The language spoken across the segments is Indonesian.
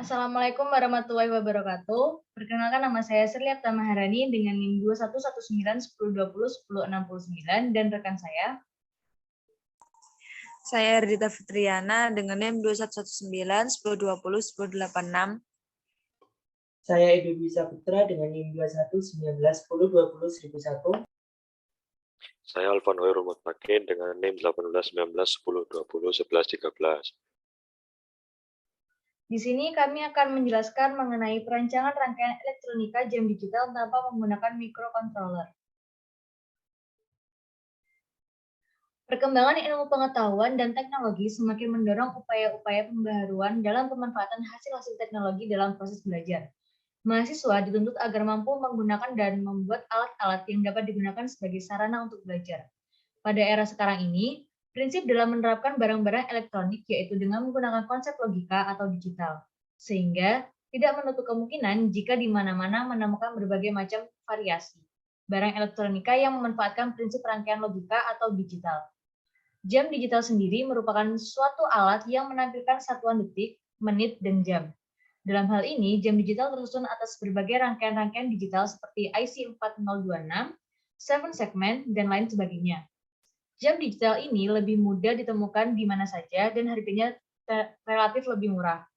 Assalamualaikum warahmatullahi wabarakatuh. Perkenalkan nama saya Sriapta Maharani dengan NIM 211910201069 dan rekan saya. Saya Ardita Fitriana dengan NIM 211910201086. Saya Edo Dwi Saputra dengan NIM 211910201001. Saya Alvan Hoyrul Mutakin dengan NIM 181910201113. Di sini kami akan menjelaskan mengenai perancangan rangkaian elektronika jam digital tanpa menggunakan microcontroller. Perkembangan ilmu pengetahuan dan teknologi semakin mendorong upaya-upaya pembaharuan dalam pemanfaatan hasil-hasil teknologi dalam proses belajar. Mahasiswa dituntut agar mampu menggunakan dan membuat alat-alat yang dapat digunakan sebagai sarana untuk belajar. Pada era sekarang ini, prinsip dalam menerapkan barang-barang elektronik yaitu dengan menggunakan konsep logika atau digital, sehingga tidak menutup kemungkinan jika di mana-mana menemukan berbagai macam variasi barang elektronika yang memanfaatkan prinsip rangkaian logika atau digital. Jam digital sendiri merupakan suatu alat yang menampilkan satuan detik, menit, dan jam. Dalam hal ini, jam digital tersusun atas berbagai rangkaian-rangkaian digital seperti IC 4026, 7 segment, dan lain sebagainya. Jam digital ini lebih mudah ditemukan di mana saja dan harganya relatif lebih murah.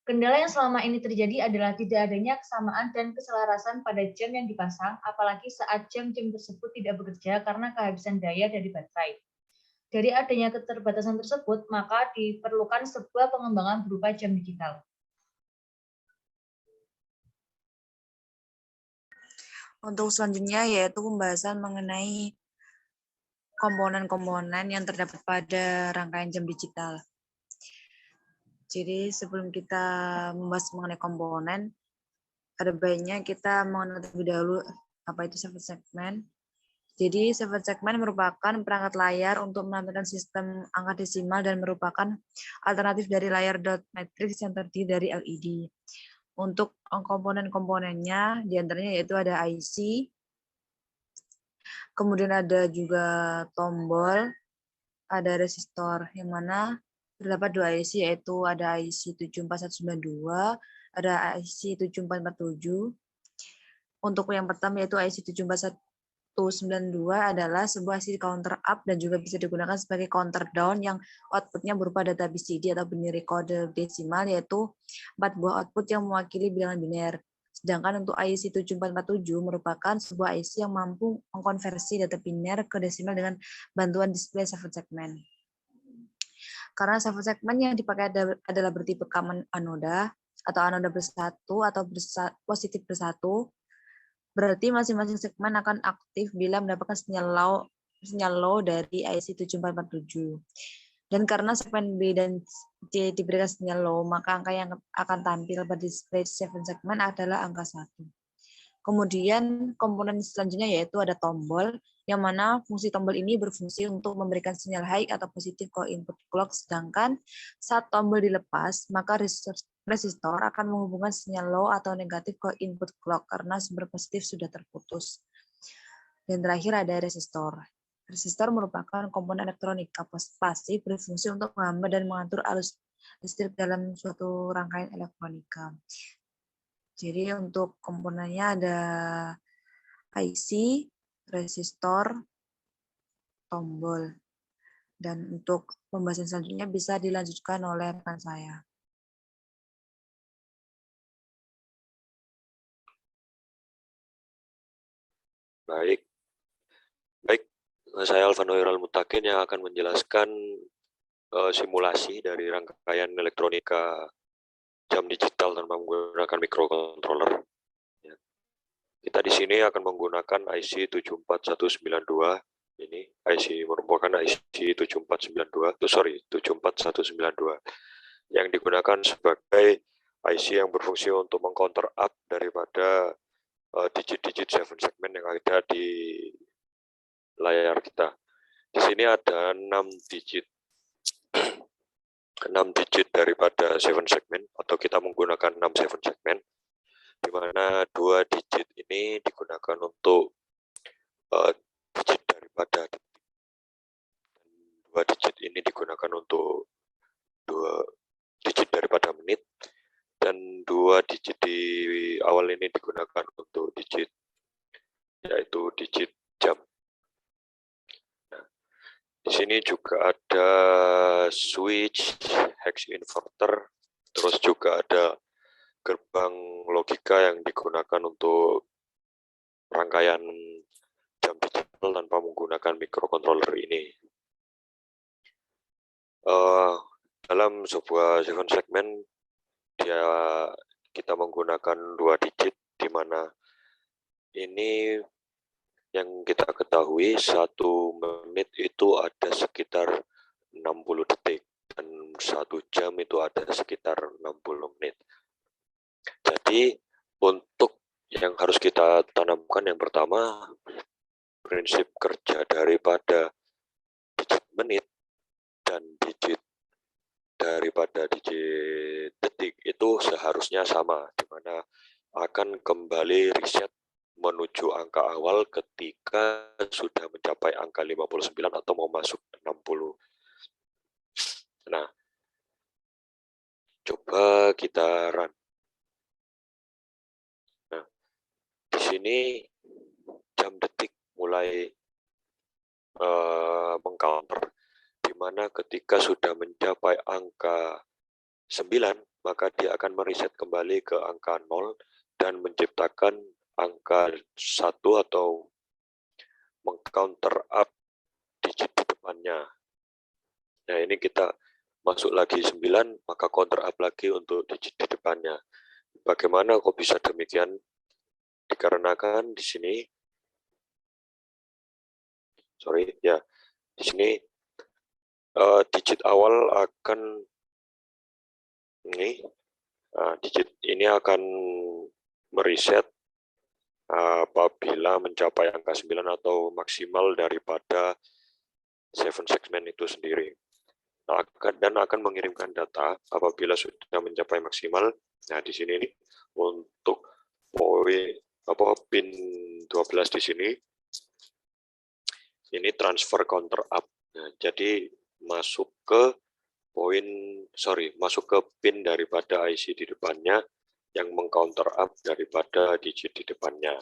Kendala yang selama ini terjadi adalah tidak adanya kesamaan dan keselarasan pada jam yang dipasang, apalagi saat jam-jam tersebut tidak bekerja karena kehabisan daya dari baterai. Dari adanya keterbatasan tersebut, maka diperlukan sebuah pengembangan berupa jam digital. Untuk selanjutnya yaitu pembahasan mengenai komponen-komponen yang terdapat pada rangkaian jam digital. Jadi sebelum kita membahas mengenai komponen, ada baiknya kita mengenal terlebih dahulu apa itu 7 segment. Jadi 7 segment merupakan perangkat layar untuk menampilkan sistem angka desimal dan merupakan alternatif dari layar dot matrix yang terdiri dari LED. Untuk komponen-komponennya diantaranya yaitu ada IC, kemudian ada juga tombol, ada resistor, yang mana terdapat dua IC yaitu ada IC 74192, ada IC 7447. Untuk yang pertama yaitu IC 74192 adalah sebuah IC counter up dan juga bisa digunakan sebagai counter down yang outputnya berupa data BCD atau binary kode desimal, yaitu 4 buah output yang mewakili bilangan biner. Sedangkan untuk IC 7447 merupakan sebuah IC yang mampu mengkonversi data biner ke desimal dengan bantuan display 7 segment. Karena 7 segment yang dipakai adalah bertipe common anoda atau anoda bersatu atau positif bersatu, berarti masing-masing segmen akan aktif bila mendapatkan sinyal low dari IC 7447. Dan karena segmen B dan C diberikan sinyal low, maka angka yang akan tampil pada display 7 segmen adalah angka 1. Kemudian komponen selanjutnya yaitu ada tombol, yang mana fungsi tombol ini berfungsi untuk memberikan sinyal high atau positif ke input clock, sedangkan saat tombol dilepas, maka resistor akan menghubungkan sinyal low atau negatif ke input clock karena sumber positif sudah terputus. Dan terakhir ada resistor. Resistor merupakan komponen elektronika pasif berfungsi untuk menghambat dan mengatur arus listrik dalam suatu rangkaian elektronika. Jadi untuk komponennya ada IC, resistor, tombol. Dan untuk pembahasan selanjutnya bisa dilanjutkan oleh rekan saya. Baik, saya Alvan Hoyrul Mutakin yang akan menjelaskan simulasi dari rangkaian elektronika jam digital tanpa menggunakan microcontroller. Ya. Kita di sini akan menggunakan IC 74192. Ini IC merupakan IC 74192 yang digunakan sebagai IC yang berfungsi untuk mengcounter up daripada digit-digit 7 segmen yang ada di layar kita. Di sini ada 6 digit. 6 digit daripada 7 segmen, atau kita menggunakan 6 7 segmen, di mana 2 digit ini digunakan untuk digit daripada detik. 2 digit ini digunakan untuk 2 digit daripada menit, dua digit di awal ini digunakan untuk digit, yaitu digit jam. Nah, di sini juga ada switch, hex inverter, terus juga ada gerbang logika yang digunakan untuk rangkaian jam digital tanpa menggunakan microcontroller ini. Dalam sebuah 7 segmen kita menggunakan 2 digit, di mana ini yang kita ketahui 1 menit itu ada sekitar 60 detik dan 1 jam itu ada sekitar 60 menit. Jadi untuk yang harus kita tanamkan yang pertama, prinsip kerja daripada digit menit dan digit daripada digit detik itu seharusnya sama, di mana akan kembali reset menuju angka awal ketika sudah mencapai angka 59 atau mau masuk 60. Nah, coba kita run. Nah, di sini jam detik mulai mengcounter, di mana ketika sudah mencapai angka 9, maka dia akan mereset kembali ke angka 0 dan menciptakan angka 1 atau mengcounter up digit di depannya. Nah, ini kita masuk lagi 9, maka counter up lagi untuk digit di depannya. Bagaimana kok bisa demikian? Dikarenakan di sini, di sini digit awal akan digit ini akan mereset apabila mencapai angka 9 atau maksimal daripada 7 segmen itu sendiri. Nah, dan akan mengirimkan data apabila sudah mencapai maksimal. Nah, di sini nih untuk pin 12 di sini ini transfer counter up. Nah, jadi masuk ke masuk ke pin daripada IC di depannya yang mengcounter up daripada digit di depannya.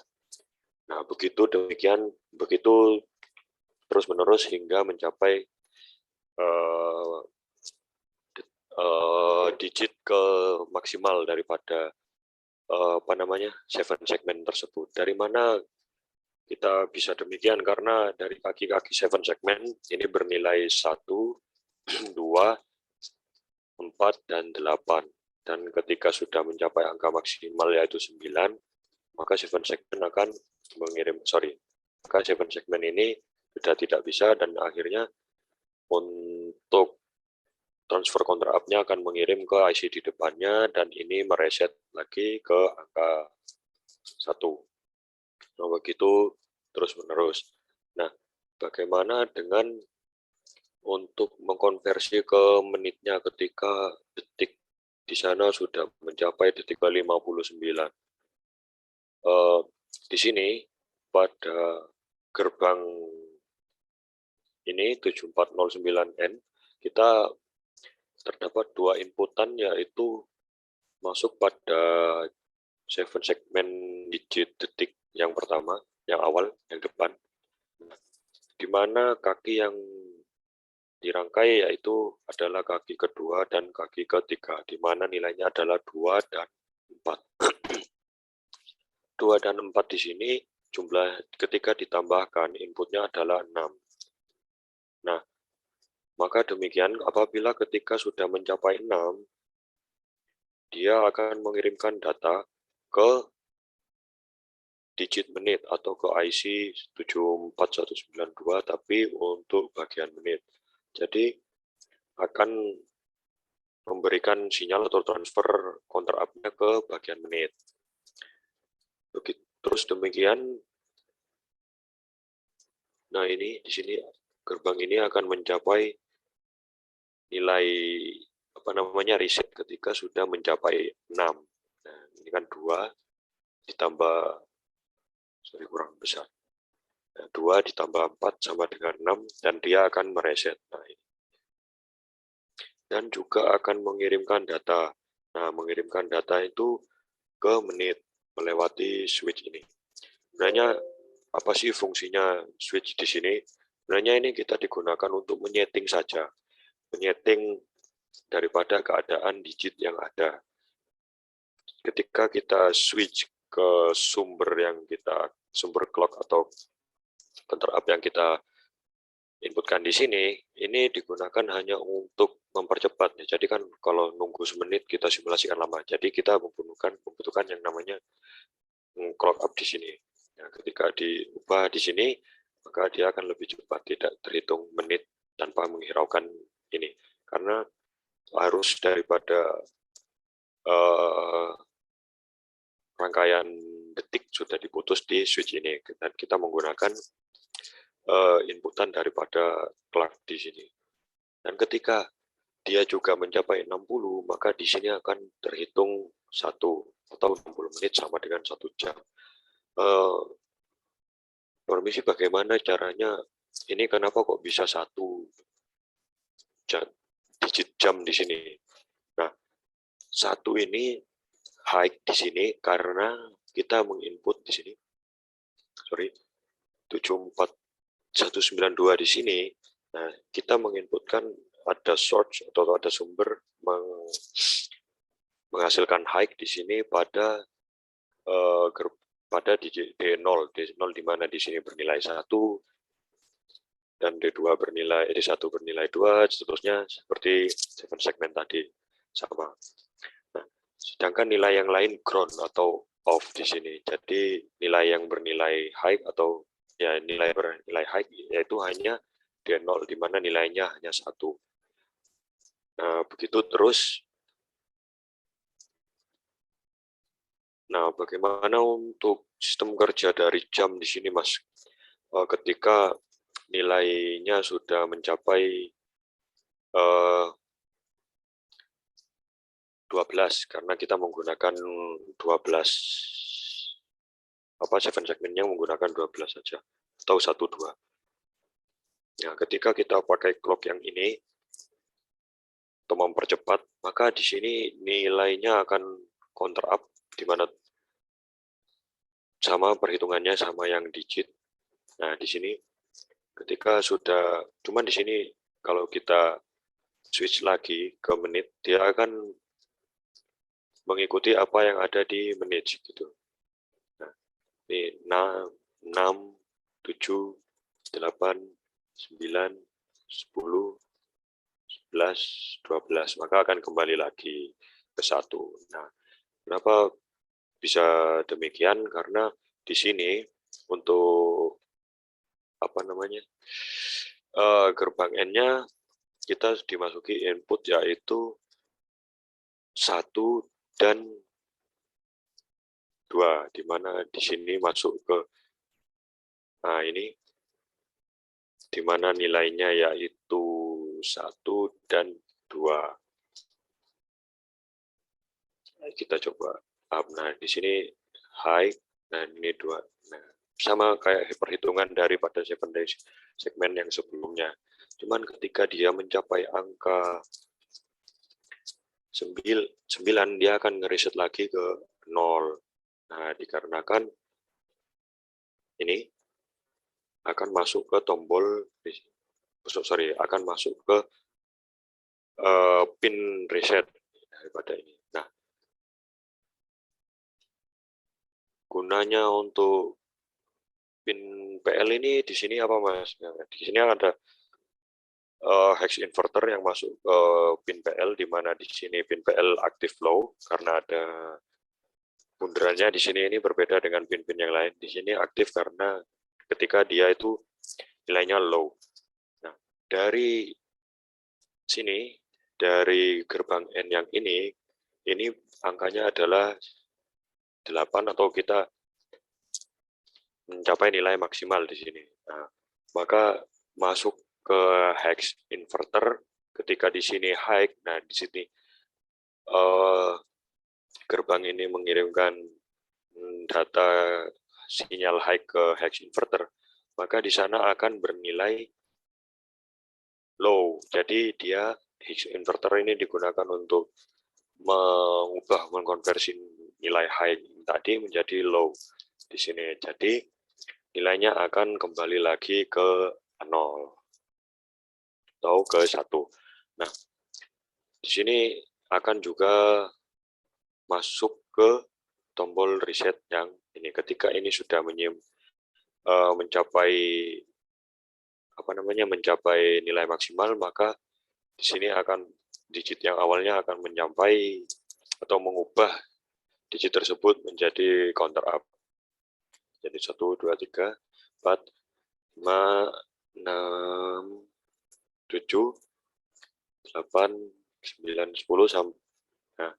Nah, begitu terus menerus hingga mencapai digit ke maksimal daripada 7 segmen tersebut. Dari mana kita bisa demikian? Karena dari kaki-kaki 7 segmen ini bernilai 1, 2, 4, dan 8. Dan ketika sudah mencapai angka maksimal yaitu 9, maka 7 segmen akan maka 7 segmen ini sudah tidak bisa, dan akhirnya untuk transfer counter up-nya akan mengirim ke IC di depannya, dan ini mereset lagi ke angka 1. Nah, begitu terus menerus. Nah, bagaimana dengan untuk mengkonversi ke menitnya ketika detik di sana sudah mencapai detik ke 59? Di sini pada gerbang ini 7409N kita terdapat 2 inputan, yaitu masuk pada 7 segmen digit detik yang pertama, yang awal, yang depan, di mana kaki yang dirangkai yaitu adalah kaki kedua dan kaki ketiga, di mana nilainya adalah 2 dan 4. 2 dan 4 di sini jumlah ketika ditambahkan inputnya adalah 6. Nah, maka demikian apabila ketika sudah mencapai 6, dia akan mengirimkan data ke digit menit atau ke IC 74192, tapi untuk bagian menit. Jadi akan memberikan sinyal atau transfer counter up-nya ke bagian menit. Begitu terus demikian. Nah, ini di sini gerbang ini akan mencapai nilai reset ketika sudah mencapai 6. Nah, ini kan 2 ditambah kurang besar. Nah, 2 ditambah 4 sama dengan 6, dan dia akan mereset. Nah, ini. Dan juga akan mengirimkan data. Nah, mengirimkan data itu ke menit melewati switch ini. Sebenarnya apa sih fungsinya switch di sini? Sebenarnya ini kita digunakan untuk menyeting saja, menyeting daripada keadaan digit yang ada. Ketika kita switch ke sumber clock atau interrupt yang kita inputkan di sini, ini digunakan hanya untuk mempercepat. Jadi kan kalau nunggu semenit kita simulasikan lama. Jadi kita membutuhkan yang namanya clock up di sini. Nah, ketika diubah di sini, maka dia akan lebih cepat, tidak terhitung menit tanpa menghiraukan ini. Karena arus daripada rangkaian detik sudah diputus di switch ini, dan kita menggunakan inputan daripada clock di sini. Dan ketika dia juga mencapai 60, maka di sini akan terhitung 1 atau 60 menit sama dengan 1 jam. Permisi, bagaimana caranya? Ini kenapa kok bisa 1 digit jam di sini? Nah, 1 ini high di sini karena kita menginput di sini. 74192 di sini. Nah, kita menginputkan ada source atau ada sumber menghasilkan high di sini pada digit D0 di mana di sini bernilai 1 dan D2 bernilai D1 bernilai 2, seterusnya seperti 7 segmen tadi sama. Nah, sedangkan nilai yang lain ground atau off di sini. Jadi nilai yang bernilai high atau ya nilai bernilai high yaitu hanya D0 di mana nilainya hanya 1. Nah, begitu terus. Nah, bagaimana untuk sistem kerja dari jam di sini, Mas? Ketika nilainya sudah mencapai 12, karena kita menggunakan 12, 7 segmennya menggunakan 12 saja, atau 1, 2. Nah, ketika kita pakai clock yang ini, untuk mempercepat, maka di sini nilainya akan counter up, di mana sama perhitungannya sama yang digit. Nah, di sini ketika sudah, cuman di sini kalau kita switch lagi ke menit, dia akan mengikuti apa yang ada di menit gitu. Nah, ini 6, 7, 8, 9, 10, 11, 12, maka akan kembali lagi ke 1. Nah, kenapa bisa demikian? Karena di sini untuk gerbang N-nya kita dimasuki input yaitu 1 dan 2, di mana di sini masuk ke ini di mana nilainya yaitu 1 dan 2. Kita coba up. Nah, di sini high, nah ini 2. Nah, sama kayak perhitungan daripada 7 segmen yang sebelumnya. Cuman ketika dia mencapai angka 9, dia akan ngereset lagi ke 0. Nah, dikarenakan ini akan masuk ke tombol, akan masuk ke pin reset daripada ini. Nah, gunanya untuk pin PL ini di sini apa, Mas? Nah, di sini ada hex inverter yang masuk ke pin PL, di mana di sini pin PL active low karena ada bunderannya. Di sini ini berbeda dengan pin-pin yang lain. Di sini aktif karena ketika dia itu nilainya low. Nah, dari sini, dari gerbang N yang ini angkanya adalah 8 atau kita mencapai nilai maksimal di sini. Nah, maka masuk ke hex inverter ketika di sini high. Nah, di sini gerbang ini mengirimkan data sinyal high ke hex inverter, maka di sana akan bernilai low. Jadi dia hex inverter ini digunakan untuk mengkonversi nilai high tadi menjadi low di sini. Jadi nilainya akan kembali lagi ke 0 atau ke 1. Nah, di sini akan juga masuk ke tombol reset yang ini. Ketika ini sudah mencapai nilai maksimal, maka di sini akan digit yang awalnya akan menyampai atau mengubah digit tersebut menjadi counter up. Jadi 1, 2, 3, 4, 5, 6, 7, 8, 9, 10 sampai. Nah,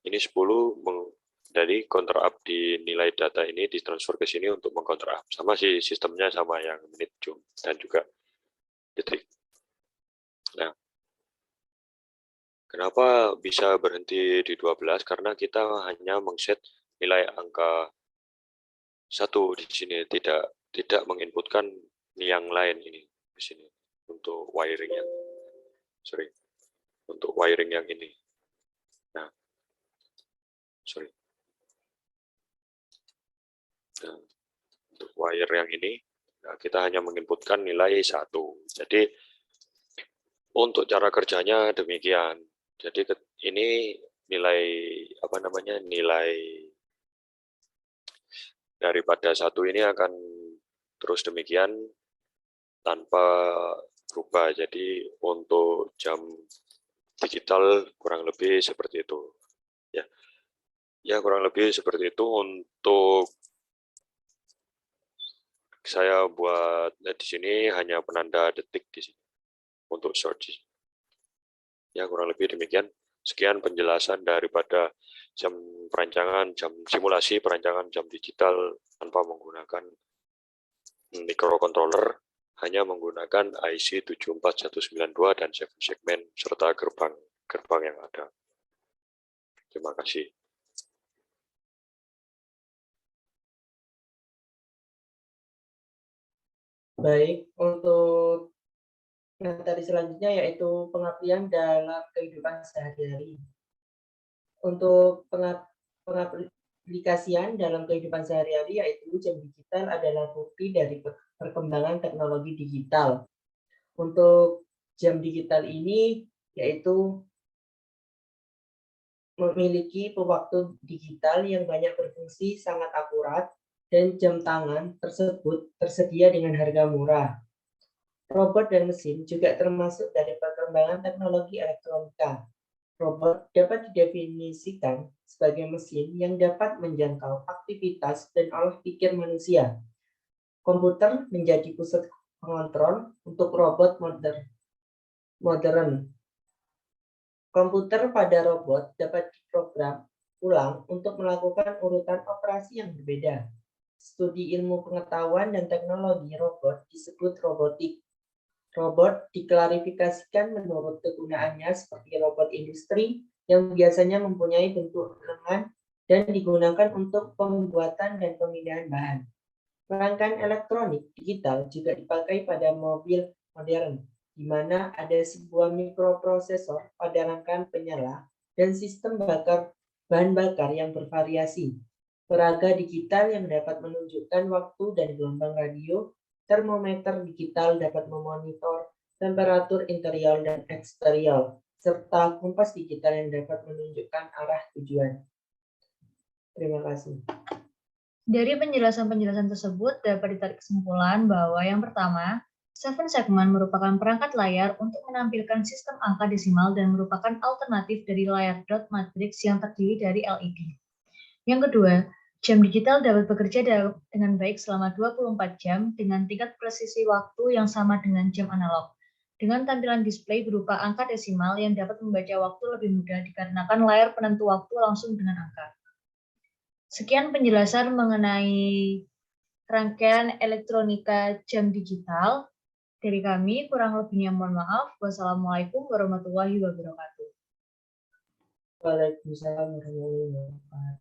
ini 10 dari counter up di nilai data ini ditransfer ke sini untuk mengcounter up. Sama sih sistemnya, sama yang menit, jam, dan juga detik. Nah, kenapa bisa berhenti di 12? Karena kita hanya mengset nilai angka 1 di sini, tidak menginputkan yang lain ini di sini untuk wiring yang ini. Nah, untuk wire yang ini, nah, kita hanya menginputkan nilai 1. Jadi untuk cara kerjanya demikian. Jadi ini nilai nilai daripada 1 ini akan terus demikian tanpa berubah. Jadi untuk jam digital kurang lebih seperti itu. Ya kurang lebih seperti itu untuk saya buat di sini, hanya penanda detik di sini untuk search. Ya kurang lebih demikian. Sekian penjelasan daripada jam simulasi perancangan jam digital tanpa menggunakan microcontroller, hanya menggunakan IC 74192 dan 7 segmen serta gerbang yang ada. Terima kasih. Baik, untuk materi selanjutnya yaitu pengabdian dalam kehidupan sehari-hari. Untuk pengaplikasian dalam kehidupan sehari-hari, yaitu jam digital adalah bukti dari perkembangan teknologi digital. Untuk jam digital ini yaitu memiliki pewaktu digital yang banyak berfungsi sangat akurat, dan jam tangan tersebut tersedia dengan harga murah. Robot dan mesin juga termasuk dari perkembangan teknologi elektronika. Robot dapat didefinisikan sebagai mesin yang dapat menjangkau aktivitas dan olah pikir manusia. Komputer menjadi pusat pengontrol untuk robot modern. Komputer pada robot dapat diprogram ulang untuk melakukan urutan operasi yang berbeda. Studi ilmu pengetahuan dan teknologi robot disebut robotik. Robot diklarifikasikan menurut kegunaannya seperti robot industri yang biasanya mempunyai bentuk lengan dan digunakan untuk pembuatan dan pemindahan bahan. Perangkat elektronik digital juga dipakai pada mobil modern, di mana ada sebuah mikroprosesor pada rangkaian penyala dan sistem bahan bakar yang bervariasi. Peraga digital yang dapat menunjukkan waktu dan gelombang radio, termometer digital dapat memonitor temperatur interior dan eksterior, serta kompas digital yang dapat menunjukkan arah tujuan. Terima kasih. Dari penjelasan-penjelasan tersebut dapat ditarik kesimpulan bahwa yang pertama, 7 segment merupakan perangkat layar untuk menampilkan sistem angka desimal dan merupakan alternatif dari layar dot matrix yang terdiri dari LED. Yang kedua, jam digital dapat bekerja dengan baik selama 24 jam dengan tingkat presisi waktu yang sama dengan jam analog, dengan tampilan display berupa angka desimal yang dapat membaca waktu lebih mudah dikarenakan layar penentu waktu langsung dengan angka. Sekian penjelasan mengenai rangkaian elektronika jam digital dari kami. Kurang lebihnya mohon maaf. Wassalamualaikum warahmatullahi wabarakatuh. Waalaikumsalam warahmatullahi wabarakatuh.